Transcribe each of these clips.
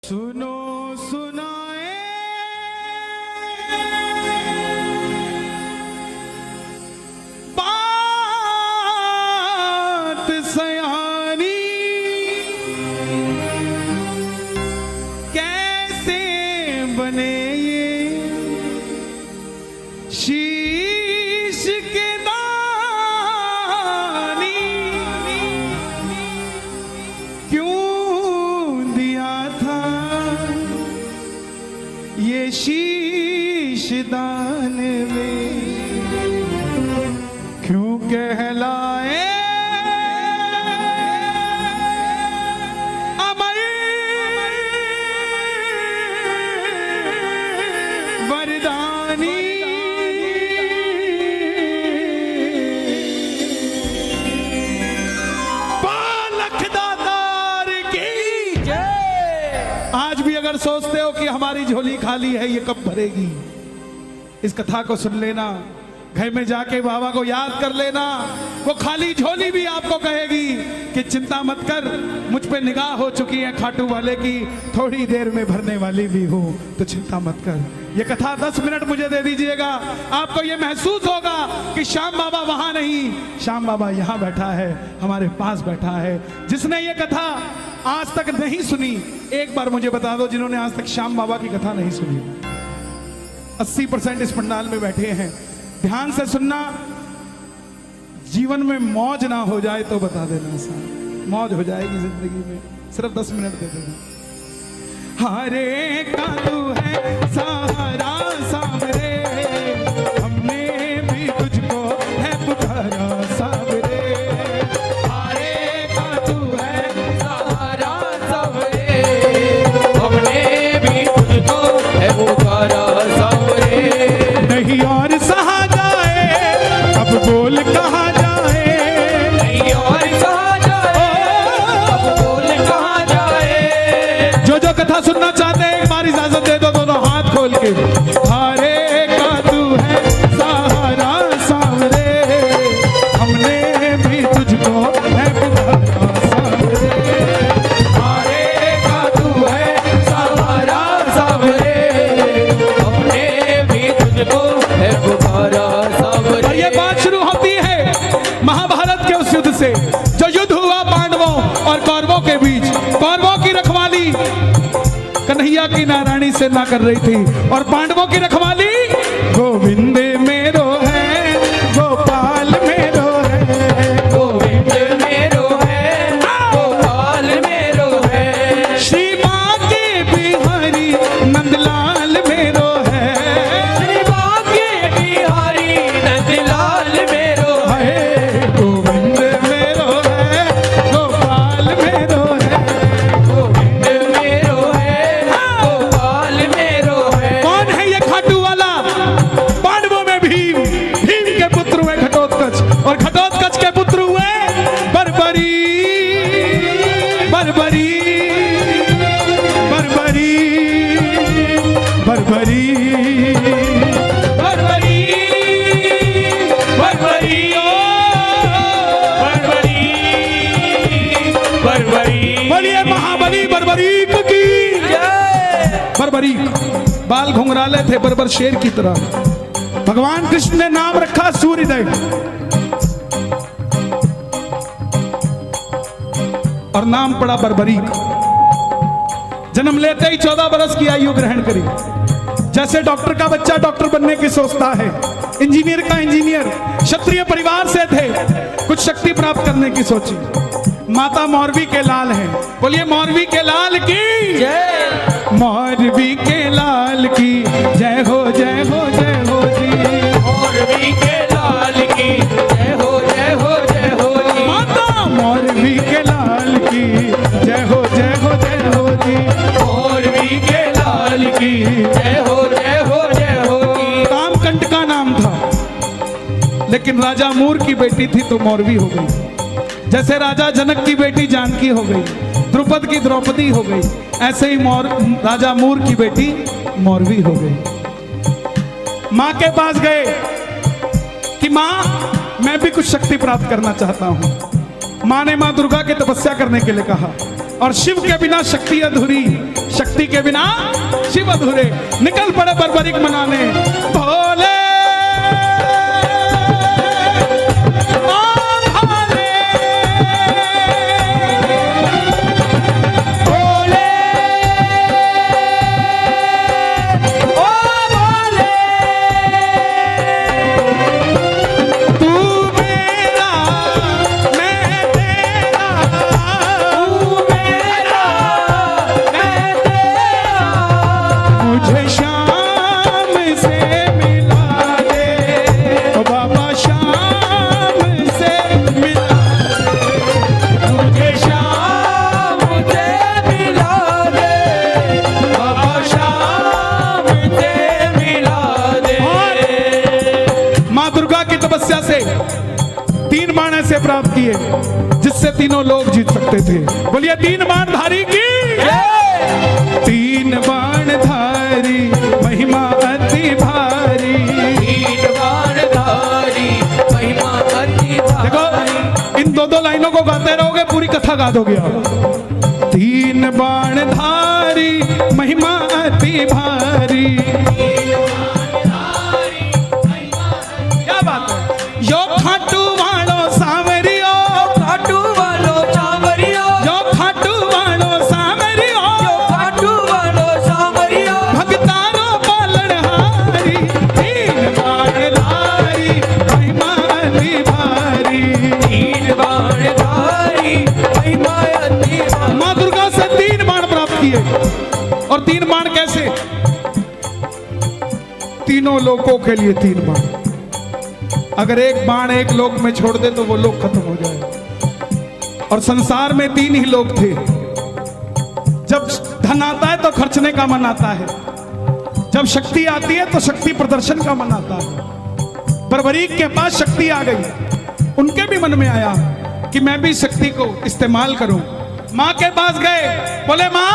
सुनो सुनाए बात सयानी, कैसे बने ये शीश के दानी, क्यों दिया था ये शीश दान में, क्यों कहलाए अमर वरदानी। आज भी अगर सोचते हो कि हमारी झोली खाली है, ये कब भरेगी, इस कथा को सुन लेना, घर में जाके बाबा को याद कर लेना। वो खाली झोली भी आपको कहेगी कि चिंता मत कर, मुझ पे निगाह हो चुकी है खाटू वाले की, थोड़ी देर में भरने वाली भी हूं, तो चिंता मत कर। ये कथा 10 मिनट मुझे दे दीजिएगा, आपको ये महसूस होगा कि श्याम बाबा वहां नहीं, श्याम बाबा यहां बैठा है, हमारे पास बैठा है। जिसने ये कथा आज तक नहीं सुनी, एक बार मुझे बता दो, जिन्होंने आज तक श्याम बाबा की कथा नहीं सुनी। 80% इस पंडाल में बैठे हैं, ध्यान से सुनना, जीवन में मौज ना हो जाए तो बता देना साहब, मौज हो जाएगी जिंदगी में, सिर्फ 10 मिनट दे देना। हरे का तू है सहारा सावरे, हमने भी तुझको है पुकारा सावरे, हरे का तू है सहारा सावरे, हमने भी तुझको है पुकारा सावरे। नहीं और सहा जाए, अब बोल कहाँ जाए, नहीं और सहा जाए, अब बोल कहाँ जाए। जो जो कथा सुनना चाहते हैं एक बार इजाजत दे दो, दोनों हाथ खोल के। हरे का तू है सहारा सावरे, हमने भी तुझको है पुकारा सावरे, हरे का तू है सहारा सावरे, हमने भी तुझको है पुकारा सावरे। और ये बात शुरू होती है महाभारत के उस युद्ध से, जो युद्ध हुआ पांडवों और कौरवों के बीच। कौरवों की रखवाली कन्हैया की नारायणी से ना कर रही थी, और पांडवों की रखवाली गोविंद मेरो है, गोपाल मेरो है, गोविंद मेरो है, गोपाल मेरो है, श्री बांके बिहारी नंदलाल मेरो है, श्री बांके बिहारी नंदलाल मेरो है, गोविंद मेरो है, गोपाल मेरो है। गोविंद मेरो है, गोपाल मेरो है। कौन है ये खाटू वाला? पांडवों में भीम, भीम के पुत्र हुए घटोत्कच, और घटोत्कच के पुत्र हुए बर्बरी, बर्बरी, बर्बरी, बर्बरी, बर्बरी, बर्बरी, ओ बर्बरी, बर्बरी। बोलिए महाबली बर्बरीक की जय। बर्बरीक बाल घुंघराले थे बर्बर शेर की तरह। भगवान कृष्ण ने नाम रखा सूर्यदेव, और नाम पड़ा बर्बरीक। जन्म लेते ही 14 बरस की आयु ग्रहण करी। जैसे डॉक्टर का बच्चा डॉक्टर बनने की सोचता है, इंजीनियर का इंजीनियर, क्षत्रिय परिवार से थे, कुछ शक्ति प्राप्त करने की सोची। माता मौरवी के लाल हैं, बोलिए मौरवी के लाल की जय। मौरवी के लाल की जय हो, जय हो, जय हो जी। मौरवी के लाल की जय हो, जय हो, जय हो जी। माता मौरवी के लाल की जय हो, जय हो, जय हो जी। मौरवी के लाल की जय हो, जय हो, जय हो जी। कामकंट का नाम था, लेकिन राजा मूर की बेटी थी तो मौरवी हो गई। जैसे राजा जनक की बेटी जानकी हो गई, द्रुपद की द्रौपदी हो गई, ऐसे ही राजा मूर की बेटी मौरवी हो गई। मां के पास गए कि मां मैं भी कुछ शक्ति प्राप्त करना चाहता हूं। मां ने मां दुर्गा की तपस्या करने के लिए कहा, और शिव के बिना शक्ति अधूरी, शक्ति के बिना शिव अधूरे। निकल पड़े बर्बरिक मनाने, भोले से 3 बाण ऐसे प्राप्त किए जिससे तीनों लोग जीत सकते थे। बोलिए 3 बाण धारी की। 3 बाण धारी महिमा अति भारी, 3 बाण धारी महिमा अति भारी। देखो इन 2-2 लाइनों को गाते रहोगे पूरी कथा गा दोगे आप। 3 बाण धारी महिमा अति भारी, क्या बात है। यो खाटू वालो सावरियो, खाटू वालो सावरियो, यो खाटू वालो सावरियो, खाटू वालो सावरियो, भगतारो पालनहारी। 3 बाण धारी महिमा अति भारी, 3 बाण धारी महिमा अति भारी। माँ दुर्गा से 3 बाण प्राप्त किए। और 3 बाण कैसे? तीनों लोगों के लिए 3 बाण। अगर एक बाण एक लोक में छोड़ दे तो वो लोक खत्म हो जाए। और संसार में 3 ही लोग थे। जब धन आता है तो खर्चने का मन आता है, जब शक्ति आती है तो शक्ति प्रदर्शन का मन आता है। बर्बरीक के पास शक्ति आ गई, उनके भी मन में आया कि मैं भी शक्ति को इस्तेमाल करूं। मां के पास गए, बोले मां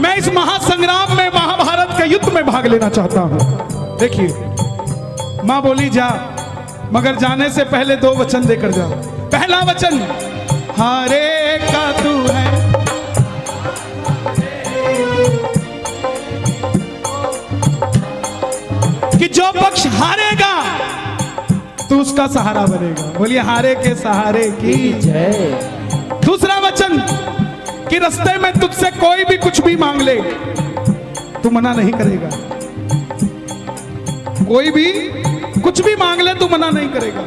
मैं इस महासंग्राम में, महाभारत के युद्ध में भाग लेना चाहता हूं। देखिए मां बोली जा, मगर जाने से पहले 2 वचन देकर जा। पहला वचन हारे का तू है, कि जो पक्ष हारेगा तू उसका सहारा बनेगा। बोलिए हारे के सहारे की जय। दूसरा वचन कि रास्ते में तुझसे कोई भी कुछ भी मांग ले तू मना नहीं करेगा। कोई भी कुछ भी मांग ले तू मना नहीं करेगा।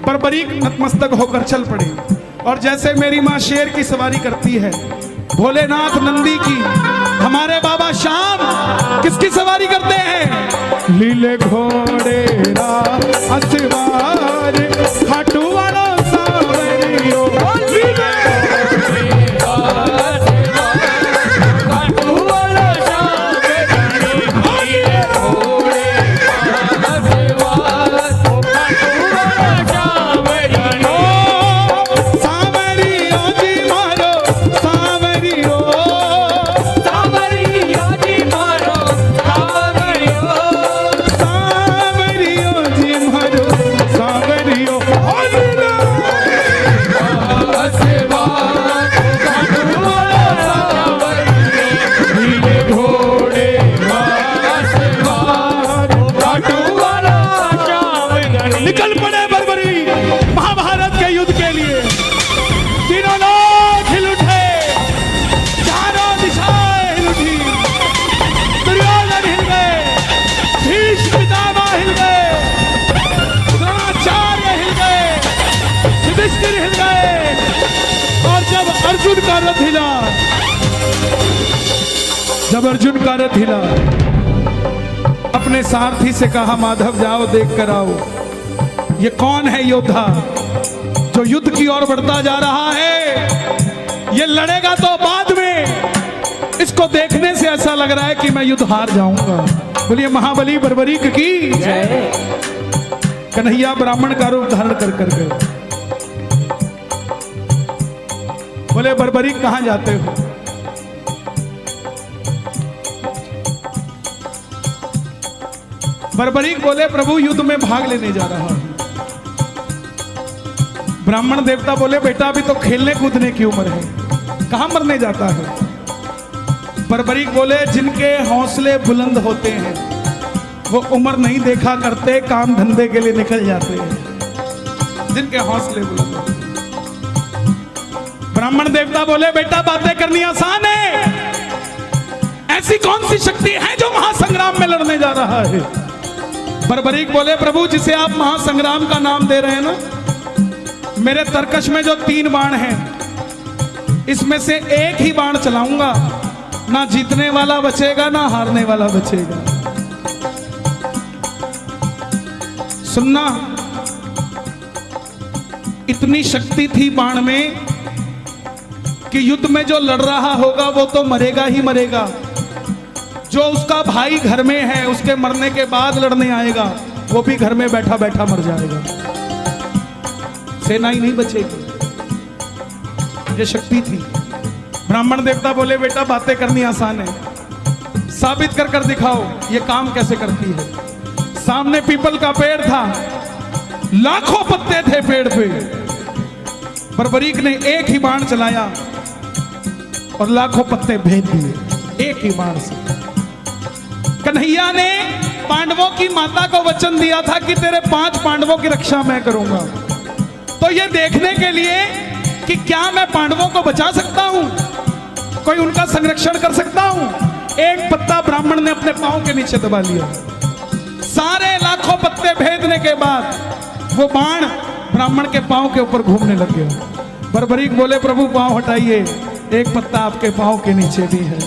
बर्बरीक नतमस्तक होकर चल पड़े। और जैसे मेरी माँ शेर की सवारी करती है, भोलेनाथ नंदी की, हमारे बाबा श्याम किसकी सवारी करते हैं? लीले घोड़े असवार खाटू वालो सावरियो, निकल पड़े बर्बरी महाभारत के युद्ध के लिए। तीनों लोग हिल उठे, चारों दिशाएं हिल उठी। दुर्योधन हिल गए, भीष्म पितामह हिल गए, द्रोणाचार्य हिल गए, युधिष्ठिर हिल गए। और जब अर्जुन का रथ हिला, जब अर्जुन का रथ हिला, अपने सारथी से कहा माधव जाओ देख कर आओ ये कौन है योद्धा जो युद्ध की ओर बढ़ता जा रहा है। ये लड़ेगा तो बाद में, इसको देखने से ऐसा लग रहा है कि मैं युद्ध हार जाऊंगा। बोलिए महाबली बर्बरीक की जय। कन्हैया ब्राह्मण का रूप धारण कर कर गए। बोले बर्बरीक कहां जाते हो? बर्बरीक बोले प्रभु युद्ध में भाग लेने जा रहा हूं। ब्राह्मण देवता बोले बेटा अभी तो खेलने कूदने की उम्र है, कहां मरने जाता है? बर्बरीक बोले जिनके हौसले बुलंद होते हैं वो उम्र नहीं देखा करते, काम धंधे के लिए निकल जाते हैं। जिनके हौसले बुलंद होते हैं। ब्राह्मण देवता बोले बेटा बातें करनी आसान है, ऐसी कौन सी शक्ति है जो महासंग्राम में लड़ने जा रहा है? बर्बरीक बोले प्रभु जिसे आप महासंग्राम का नाम दे रहे हैं ना, मेरे तरकश में जो 3 बाण हैं इसमें से एक ही बाण चलाऊंगा, ना जीतने वाला बचेगा ना हारने वाला बचेगा। सुनना, इतनी शक्ति थी बाण में कि युद्ध में जो लड़ रहा होगा वो तो मरेगा ही मरेगा, जो उसका भाई घर में है उसके मरने के बाद लड़ने आएगा वो भी घर में बैठा बैठा मर जाएगा, सेना ही नहीं बचेगी। ये शक्ति थी। ब्राह्मण देवता बोले बेटा बातें करनी आसान है, साबित कर कर दिखाओ ये काम कैसे करती है। सामने पीपल का पेड़ था, लाखों पत्ते थे पेड़ पे। बर्बरीक ने एक ही बाण चलाया और लाखों पत्ते भेद दिए एक ही बाण से। कन्हैया ने पांडवों की माता को वचन दिया था कि तेरे 5 पांडवों की रक्षा मैं करूंगा। तो ये देखने के लिए कि क्या मैं पांडवों को बचा सकता हूं, कोई उनका संरक्षण कर सकता हूं, एक पत्ता ब्राह्मण ने अपने पांव के नीचे दबा लिया। सारे लाखों पत्ते भेदने के बाद वो बाण ब्राह्मण के पांव के ऊपर घूमने लग गया। बर्बरीक बोले प्रभु पांव हटाइए, एक पत्ता आपके पांव के नीचे भी है।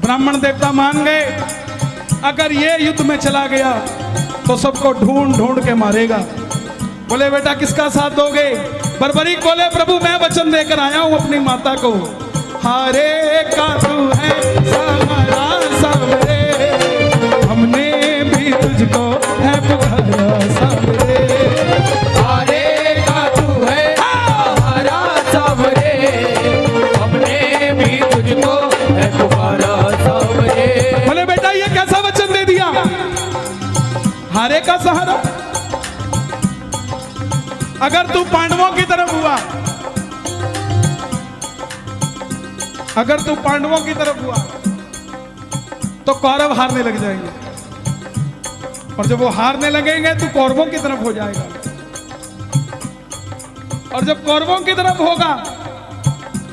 ब्राह्मण देवता मान गए, अगर ये युद्ध में चला गया तो सबको ढूंढ ढूंढ के मारेगा। बोले बेटा किसका साथ दोगे? बर्बरीक बोले प्रभु मैं वचन देकर आया हूं अपनी माता को, हारे का तू है सहारा सबरे, हमने भी तुझको है पुकारा सबरे। हारे का तू है सहारा सबरे, हमने भी तुझको है पुकारा सबरे। बोले बेटा ये कैसा वचन दे दिया, हारे का सहारा? अगर तू पांडवों की तरफ हुआ, अगर तू पांडवों की तरफ हुआ तो कौरव हारने लग जाएंगे, और जब वो हारने लगेंगे तो कौरवों की तरफ हो जाएगा, और जब कौरवों की तरफ होगा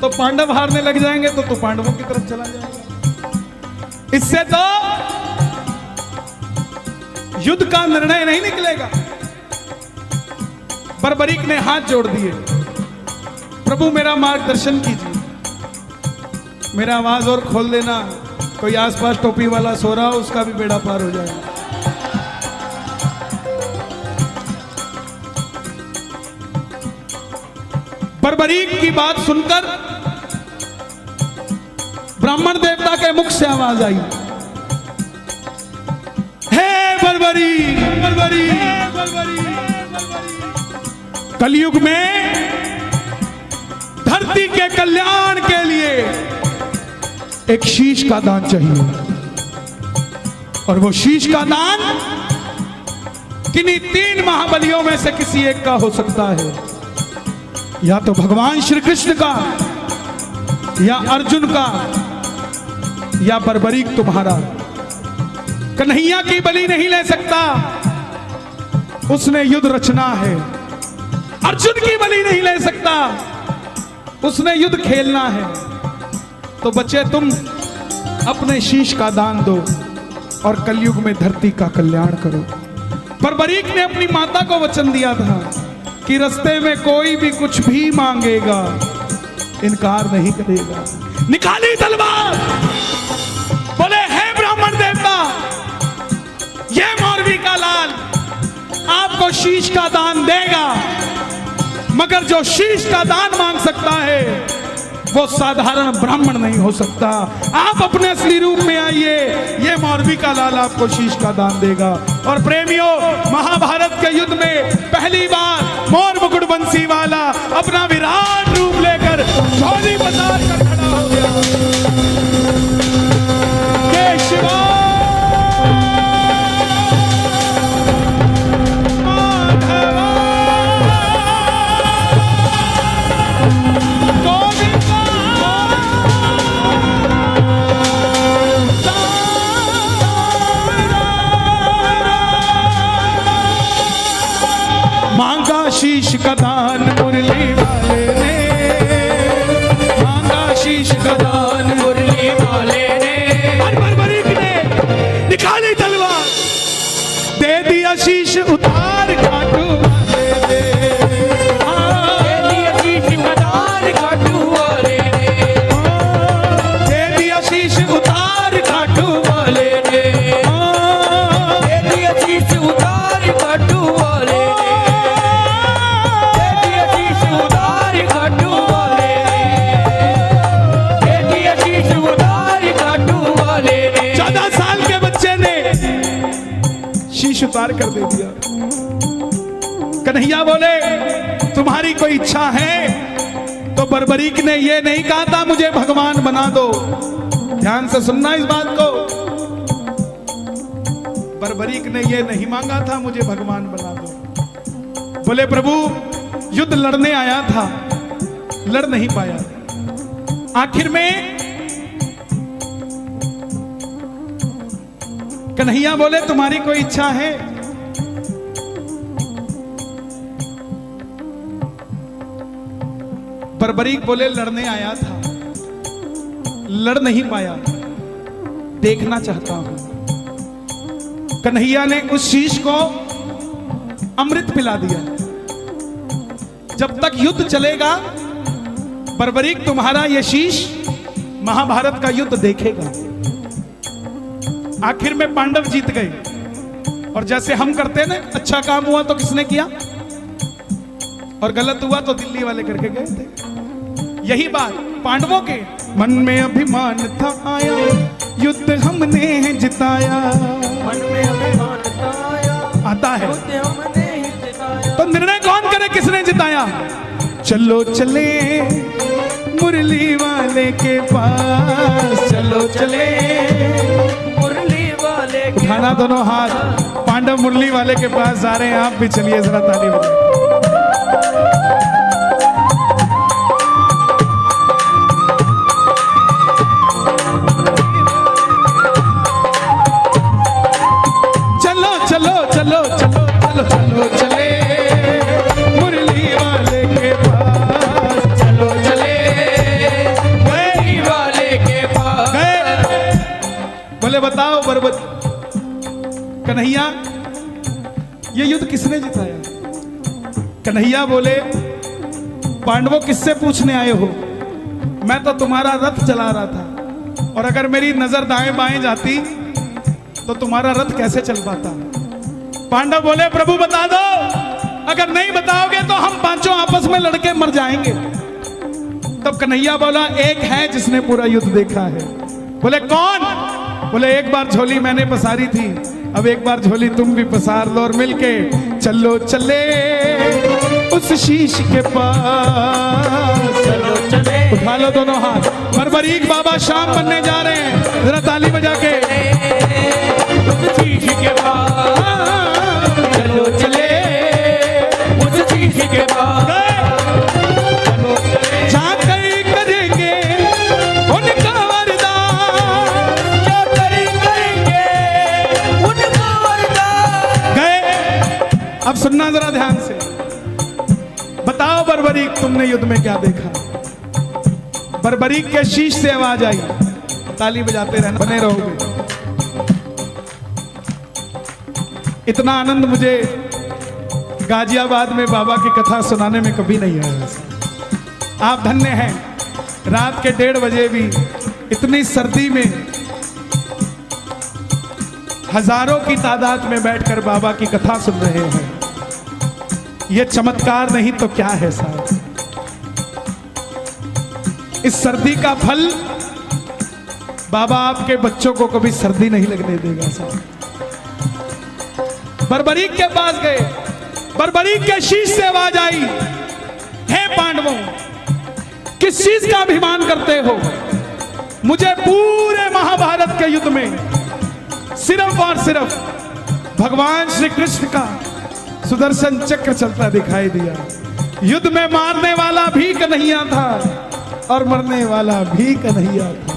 तो पांडव हारने लग जाएंगे तो तू पांडवों की तरफ चला जाएगा। इससे तो युद्ध का निर्णय नहीं निकलेगा। बर्बरीक ने हाथ जोड़ दिए, प्रभु मेरा मार्गदर्शन कीजिए, मेरा आवाज और खोल देना, कोई आसपास टोपी वाला सो रहा हो उसका भी बेड़ा पार हो जाएगा। बर्बरीक की बात सुनकर ब्राह्मण देवता के मुख से आवाज आई, हे बर्बरीक, बर्बरीक, बर्बरीक। कलयुग में धरती के कल्याण के लिए एक शीश का दान चाहिए, और वो शीश का दान किन्हीं 3 महाबलियों में से किसी एक का हो सकता है, या तो भगवान श्री कृष्ण का, या अर्जुन का, या बर्बरीक तुम्हारा। कन्हैया की बलि नहीं ले सकता, उसने युद्ध रचना है। अर्जुन की बलि नहीं ले सकता, उसने युद्ध खेलना है। तो बच्चे तुम अपने शीश का दान दो और कलयुग में धरती का कल्याण करो। बर्बरीक ने अपनी माता को वचन दिया था कि रास्ते में कोई भी कुछ भी मांगेगा इनकार नहीं करेगा। निकाली तलवार, बोले हे ब्राह्मण देवता, ये मौरवी का लाल आपको शीश का दान देगा, मगर जो शीश का दान मांग सकता है वो साधारण ब्राह्मण नहीं हो सकता। आप अपने असली रूप में आइए, ये मौरवी का लाल आपको शीश का दान देगा। और प्रेमियों, महाभारत के युद्ध में पहली बार मोर मुकुट बंसी वाला अपना विराट रूप लेकर झोली पसार कर खड़ा हो गया। जय शिवा उतार कर दे दिया। कन्हैया बोले तुम्हारी कोई इच्छा है तो बर्बरीक ने ये नहीं कहा था मुझे भगवान बना दो। ध्यान से सुनना इस बात को, बर्बरीक ने ये नहीं मांगा था मुझे भगवान बना दो। बोले प्रभु युद्ध लड़ने आया था, लड़ नहीं पाया, आखिर में कन्हैया बोले तुम्हारी कोई इच्छा है? बर्बरीक बोले लड़ने आया था, लड़ नहीं पाया, देखना चाहता हूं। कन्हैया ने उस शीश को अमृत पिला दिया। जब तक युद्ध चलेगा बर्बरीक तुम्हारा यह शीश महाभारत का युद्ध देखेगा। आखिर में पांडव जीत गए। और जैसे हम करते ना, अच्छा काम हुआ तो किसने किया और गलत हुआ तो दिल्ली वाले करके गए थे। यही बात पांडवों के मन में अभिमान था आया, युद्ध हमने जिताया। मन में अभिमान था आया, आता है युद्ध हमने जिताया। तो निर्णय कौन करे किसने जिताया? चलो चले मुरली वाले के पास, चलो चले मुरली वाले के उठाना दोनों हाथ, पांडव मुरली वाले के पास जा रहे हैं। आप भी चलिए जरा ताली बजाइए। चलो चलो चलो चलो चलो चलो चले मुरली वाले के पास, चलो चले मुरली वाले के पास। गए। बोले बताओ बर्बर कन्हैया ये युद्ध किसने जिताया? कन्हैया बोले पांडवों किससे पूछने आए हो? मैं तो तुम्हारा रथ चला रहा था, और अगर मेरी नजर दाएं बाएं जाती तो तुम्हारा रथ कैसे चल पाता? पांडव बोले प्रभु बता दो, अगर नहीं बताओगे तो हम पांचों आपस में लड़के मर जाएंगे। तब कन्हैया बोला एक है जिसने पूरा युद्ध देखा है। बोले कौन? बोले एक बार झोली मैंने पसारी थी, अब एक बार झोली तुम भी पसार लो और मिलके चलो चले उस शीश के पास, चलो चले उठा लो दोनों हाथ। बर्बरीक बाबा शाम बनने जा रहे हैं, जरा ताली बजा के। उस शीश के पास, चलो चले उस शीश के पास। जाकर करेंगे उनका वरदान, क्या करेंगे उनका वरदान। गए। अब सुनना जरा ध्यान से, बताओ बर्बरीक तुमने युद्ध में क्या देखा? बर्बरीक के शीश से आवाज आई, ताली बजाते रहना, बने रहोगे। इतना आनंद मुझे गाजियाबाद में बाबा की कथा सुनाने में कभी नहीं आया। आप धन्य हैं, रात के 1:30 बजे भी इतनी सर्दी में हजारों की तादाद में बैठकर बाबा की कथा सुन रहे हैं। यह चमत्कार नहीं तो क्या है साहब? इस सर्दी का फल बाबा आपके बच्चों को कभी सर्दी नहीं लगने देगा साहब। बर्बरीक के पास गए, बर्बरीक के शीश से आवाज आई, हे पांडवों किस चीज का अभिमान करते हो? मुझे पूरे महाभारत के युद्ध में सिर्फ और सिर्फ भगवान श्री कृष्ण का सुदर्शन चक्र चलता दिखाई दिया। युद्ध में मारने वाला भी कन्हैया था और मरने वाला भी कन्हैया था।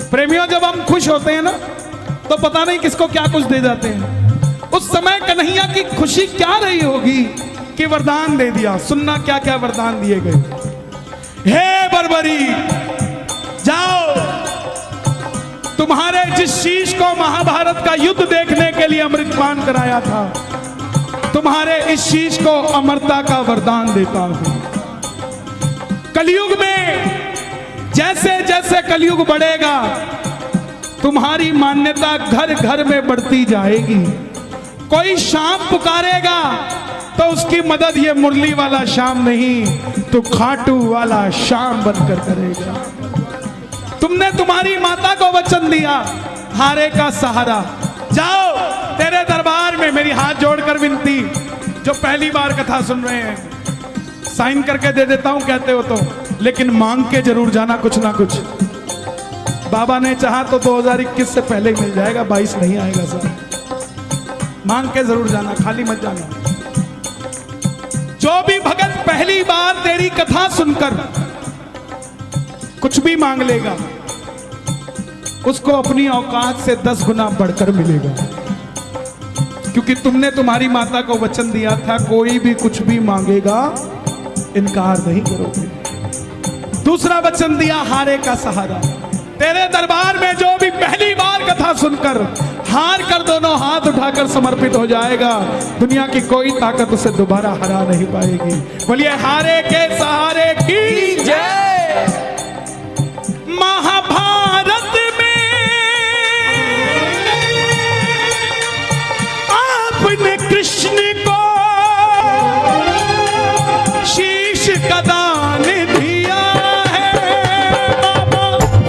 प्रेमियों जब हम खुश होते हैं ना तो पता नहीं किसको क्या कुछ दे जाते हैं। उस समय कन्हैया की खुशी क्या रही होगी कि वरदान दे दिया। सुनना क्या क्या वरदान दिए गए। हे बर्बरीक जाओ, तुम्हारे जिस शीश को महाभारत का युद्ध देखने के लिए अमृतपान कराया था, तुम्हारे इस शीश को अमरता का वरदान देता हूं। कलयुग में जैसे जैसे कलयुग बढ़ेगा तुम्हारी मान्यता घर घर में बढ़ती जाएगी। कोई शाम पुकारेगा तो उसकी मदद ये मुरली वाला शाम नहीं तो खाटू वाला शाम बनकर करेगा। तुमने तुम्हारी माता को वचन दिया, हारे का सहारा। जाओ तेरे दरबार में है मेरी हाथ जोड़कर विनती, जो पहली बार कथा सुन रहे हैं, साइन करके दे देता हूं कहते हो तो, लेकिन मांग के जरूर जाना कुछ ना कुछ। बाबा ने चाहा तो 2021 से पहले मिल जाएगा, 22 नहीं आएगा सर। मांग के जरूर जाना, खाली मत जाना। जो भी भगत पहली बार तेरी कथा सुनकर कुछ भी मांग लेगा, उसको अपनी औकात से 10 गुना बढ़कर मिलेगा, क्योंकि तुमने तुम्हारी माता को वचन दिया था कोई भी कुछ भी मांगेगा इनकार नहीं करोगे। दूसरा वचन दिया हारे का सहारा। तेरे दरबार में जो भी पहली बार कथा सुनकर हार कर दोनों हाथ उठाकर समर्पित हो जाएगा, दुनिया की कोई ताकत उसे दोबारा हरा नहीं पाएगी। बोलिए हारे के सहारे की जय। महाभारत में आपने कृष्ण को शीश का दान दिया है,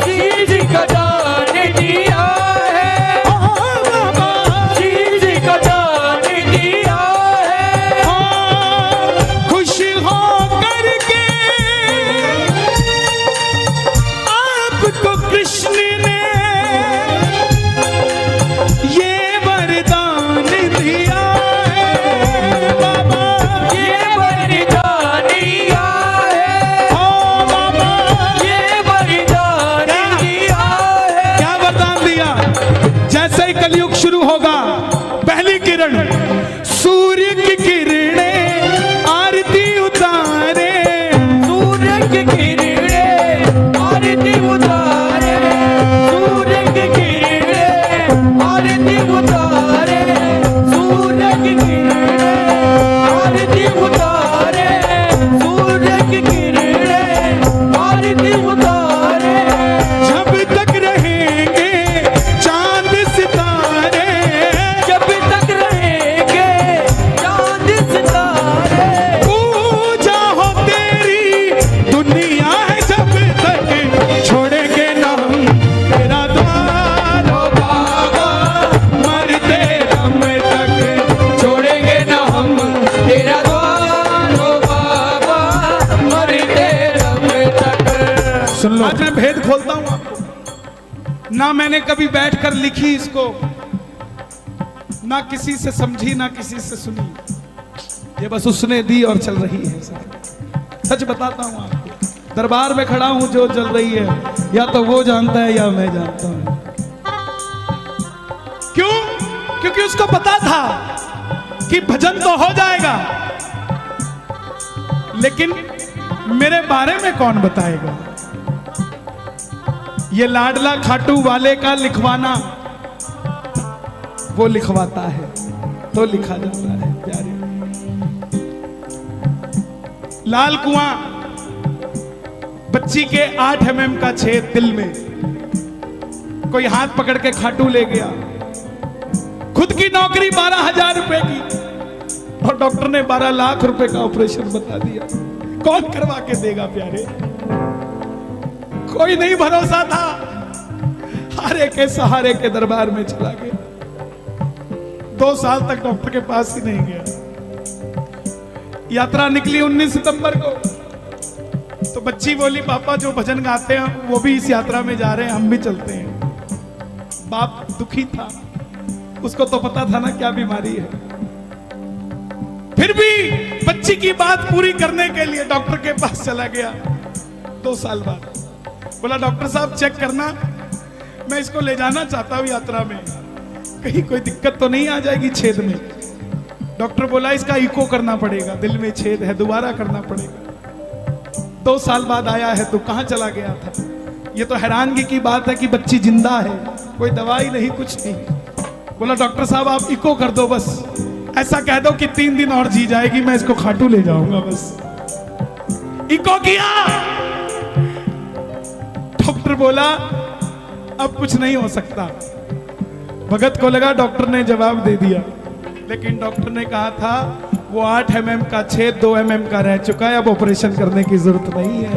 शीश का दान दिया है, शीश का दान दिया है। खुश हो करके आपको कृष्ण ने ये वरदान दिया है बाबा, ये वरदान दिया है, ओ बाबा। ये वरदान दिया है। क्या वरदान दिया? जैसे ही कलयुग शुरू होगा, पहली किरण सूर्य की किरणें आरती उतारे, सूर्य की किरणें आरती उतारे, सूर्य की किरणें आरती उतारे, सूर्य की किरणें आरती उतारे, सूर्य की किरणें आरती उतारे। जब तक रहेंगे चांद सितारे, जब तक रहेंगे चांद सितारे, पूजा हो तेरी दुनिया है जब तक छोड़ेंगे ना हम तेरा द्वार, ओ बाबा मरते दम तक छोड़ेंगे ना हम तेरा द्वार, ओ बाबा मरते दम तक। सुन लो, आज मैं भेद खोलता हूं आपको। ना मैंने कभी बैठकर लिखी इसको, ना किसी से समझी, ना किसी से सुनी, ये बस उसने दी और चल रही है। सच बताता हूं आपको, दरबार में खड़ा हूं, जो चल रही है या तो वो जानता है या मैं जानता हूं। क्यों? क्योंकि उसको पता था कि भजन तो हो जाएगा, लेकिन मेरे बारे में कौन बताएगा? ये लाडला खाटू वाले का लिखवाना, वो लिखवाता है तो लिखा जाता है। प्यारे लाल कुआं, बच्ची के 8 mm का छेद दिल में, कोई हाथ पकड़ के खाटू ले गया। खुद की नौकरी 12,000 रुपए की, और डॉक्टर ने 12 लाख रुपए का ऑपरेशन बता दिया। कौन करवा के देगा प्यारे? कोई नहीं भरोसा था, हारे के सहारे के दरबार में चला गया। 2 साल तक डॉक्टर के पास ही नहीं गया। यात्रा निकली 19 सितंबर को, तो बच्ची बोली पापा जो भजन गाते हैं वो भी इस यात्रा में जा रहे हैं, हम भी चलते हैं। बाप दुखी था, उसको तो पता था ना क्या बीमारी है। फिर भी बच्ची की बात पूरी करने के लिए डॉक्टर के पास चला गया। 2 साल बाद बोला डॉक्टर साहब चेक करना, मैं इसको ले जाना चाहता हूं यात्रा में, कहीं कोई दिक्कत तो नहीं आ जाएगी छेद में। डॉक्टर बोला इसका इको करना पड़ेगा, दिल में छेद है, दोबारा करना पड़ेगा। 2 साल बाद आया है तो कहां चला गया था? ये तो हैरानगी की बात है कि बच्ची जिंदा है, कोई दवाई नहीं, कुछ नहीं। बोला डॉक्टर साहब आप इको कर दो, बस ऐसा कह दो कि 3 दिन और जी जाएगी, मैं इसको खाटू ले जाऊंगा। बस इको किया, डॉक्टर बोला अब कुछ नहीं हो सकता। भगत को लगा डॉक्टर ने जवाब दे दिया, लेकिन डॉक्टर ने कहा था वो 8 mm का छेद 2 mm का रह चुका है, अब ऑपरेशन करने की जरूरत नहीं है।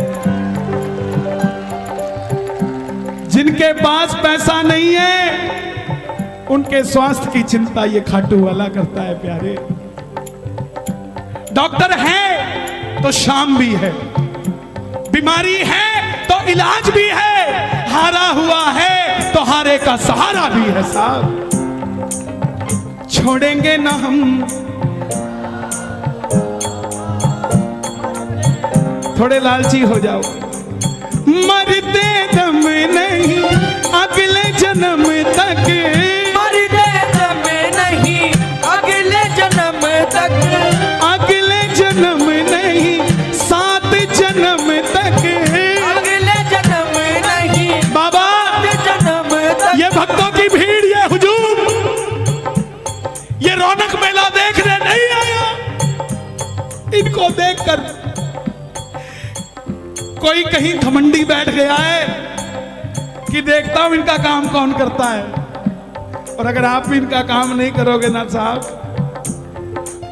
जिनके पास पैसा नहीं है उनके स्वास्थ्य की चिंता ये खाटू वाला करता है प्यारे। डॉक्टर है तो शाम भी है, बीमारी है तो इलाज भी है, हारा हुआ है तो हारे का सहारा भी है साहब। छोड़ेंगे ना हम, थोड़े लालची हो जाओ। मरते दम नहीं अगले जन्म तक, मरते दम नहीं अगले जन्म तक, अगले जन्म नहीं 7 जन्म तक, अगले जन्म नहीं बाबा 7 जन्म तक। ये भक्तों की भीड़, ये हुजूम, ये रौनक मेला देखने नहीं आया। इनको देखकर कोई कहीं घमंडी बैठ गया है कि देखता हूं इनका काम कौन करता है। और अगर आप भी इनका काम नहीं करोगे ना साहब,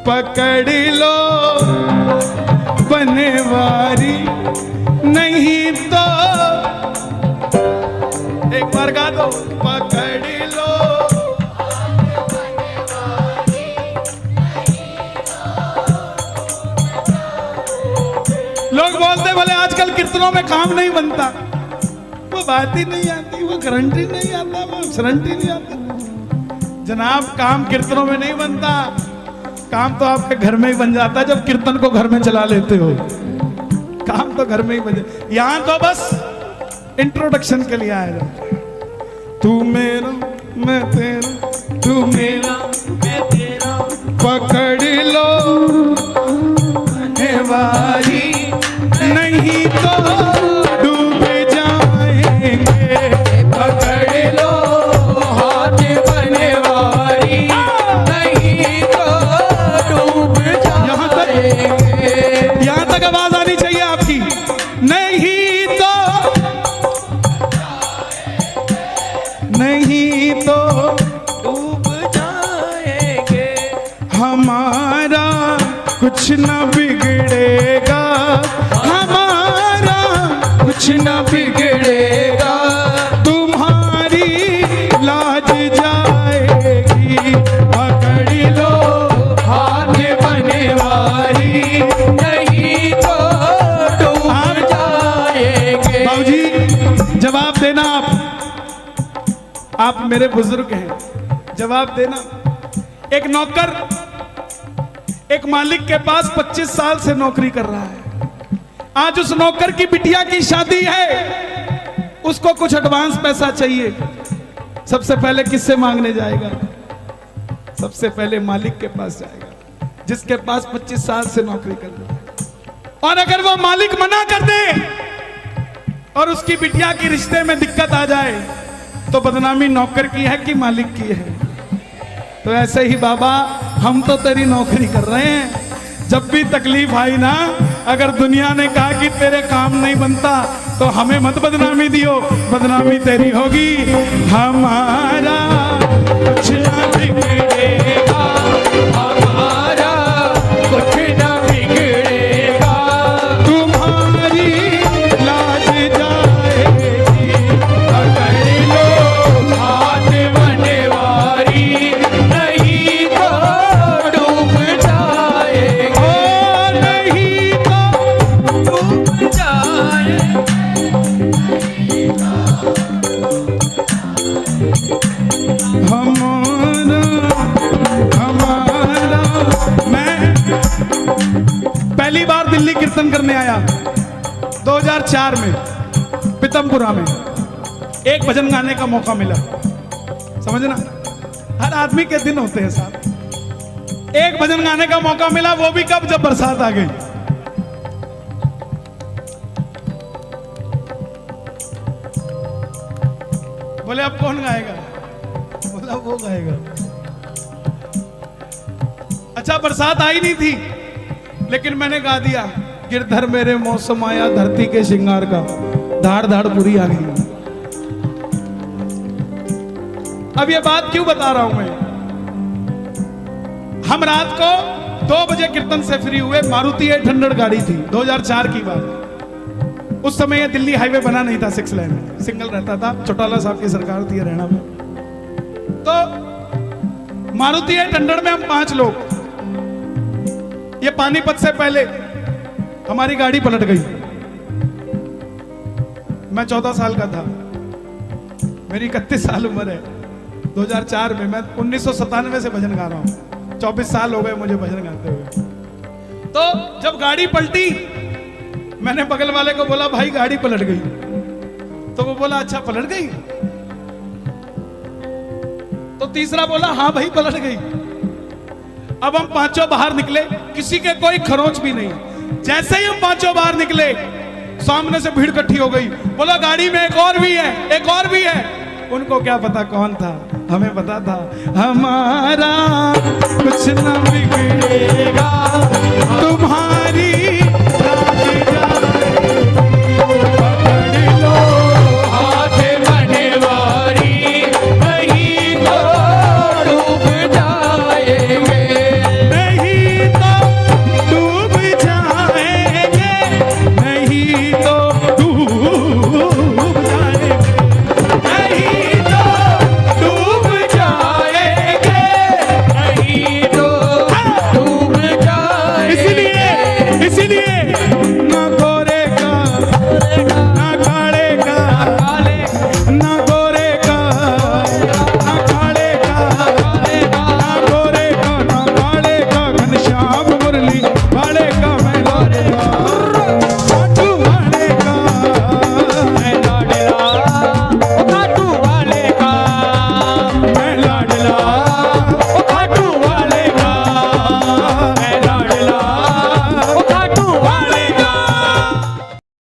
पकड़ लो बनवारी, नहीं तो एक बार गा दो, पकड़ लो। लोग बोलते बोले आजकल कीर्तनों में काम नहीं बनता, वो बात ही नहीं आती, वो गारंटी नहीं आता, वो गारंटी नहीं आता। जनाब काम कीर्तनों में नहीं बनता, काम तो आपके घर में ही बन जाता है जब कीर्तन को घर में चला लेते हो। काम तो घर में ही बन जाता, यहां तो बस इंट्रोडक्शन के लिए आया जाता है। तू मेरा मैं तेरा, तू मेरा मैं तेरा, पकड़ लो वारी, नहीं तो डूब जाएंगे। पकड़ लो हाथ बनवारी, नहीं तो डूब जाएंगे। यहां तक आवाज आनी चाहिए आपकी, नहीं तो, नहीं तो डूब जाएंगे। हमारा कुछ न बिगड़ेगा, हमारा कुछ न बिगड़ेगा, तुम्हारी लाज जाएगी। पकड़ लो हाथ बनवारी, नहीं तो डूब जाएंगे। बाबूजी जवाब देना, आप मेरे बुजुर्ग हैं, जवाब देना। एक नौकर एक मालिक के पास 25 साल से नौकरी कर रहा है। आज उस नौकर की बिटिया की शादी है, उसको कुछ एडवांस पैसा चाहिए। सबसे पहले किससे मांगने जाएगा? सबसे पहले मालिक के पास जाएगा, जिसके पास 25 साल से नौकरी कर रहा है। और अगर वो मालिक मना कर दे और उसकी बिटिया की रिश्ते में दिक्कत आ जाए, तो बदनामी नौकर की है कि मालिक की है? तो ऐसे ही बाबा हम तो तेरी नौकरी कर रहे हैं, जब भी तकलीफ आई ना, अगर दुनिया ने कहा कि तेरे काम नहीं बनता तो हमें मत बदनामी दियो, बदनामी तेरी होगी। हमारा कुछ ना बिगड़ेगा, हमारा कुछ न बिगड़ेगा, तुम्हारी लाज जाएगी। पकड़ लो हाथ बनवारी, नहीं तो डूब जाएंगे। ओ नहीं तो डूब जाएंगे। हमारा हमारा। मैं पहली बार दिल्ली कीर्तन करने आया 2004 में पीतमपुरा में। एक भजन गाने का मौका मिला, समझना हर आदमी के दिन होते हैं साहब। एक भजन गाने का मौका मिला, वो भी कब? जब बरसात आ गई। बोले अब कौन गाएगा? बोला वो गाएगा। अच्छा बरसात आई नहीं थी, लेकिन मैंने गा दिया, गिरधर मेरे मौसम आया धरती के श्रृंगार का, धाड़ धाड़ पूरी आ गई। अब ये बात क्यों बता रहा हूं मैं? हम रात को 2 बजे कीर्तन से फ्री हुए, मारुति 800 गाड़ी थी, 2004 की बात। उस समय ये दिल्ली हाईवे बना नहीं था, 6 लेन सिंगल रहता था, चौटाला साहब की सरकार थी हरियाणा में। तो मारुति है टंडन में, हम 5 लोग। ये पानीपत से पहले हमारी गाड़ी पलट गई। मैं 14 साल का था, मेरी 31 साल उम्र है। 2004 में, मैं 1997 से भजन गा रहा हूं। 24 साल हो गए मुझे भजन गाते हुए। तो जब गाड़ी पलटी, मैंने बगल वाले को बोला भाई गाड़ी पलट गई। तो वो बोला अच्छा पलट गई। तो तीसरा बोला हाँ भाई पलट गई। अब हम 5 बाहर निकले, किसी के कोई खरोंच भी नहीं। जैसे ही हम 5 बाहर निकले, सामने से भीड़ इकट्ठी हो गई। बोला गाड़ी में एक और भी है, एक और भी है। उनको क्या पता कौन था, हमें पता था हमारा कुछ न बिगड़ेगा, तुम्हारी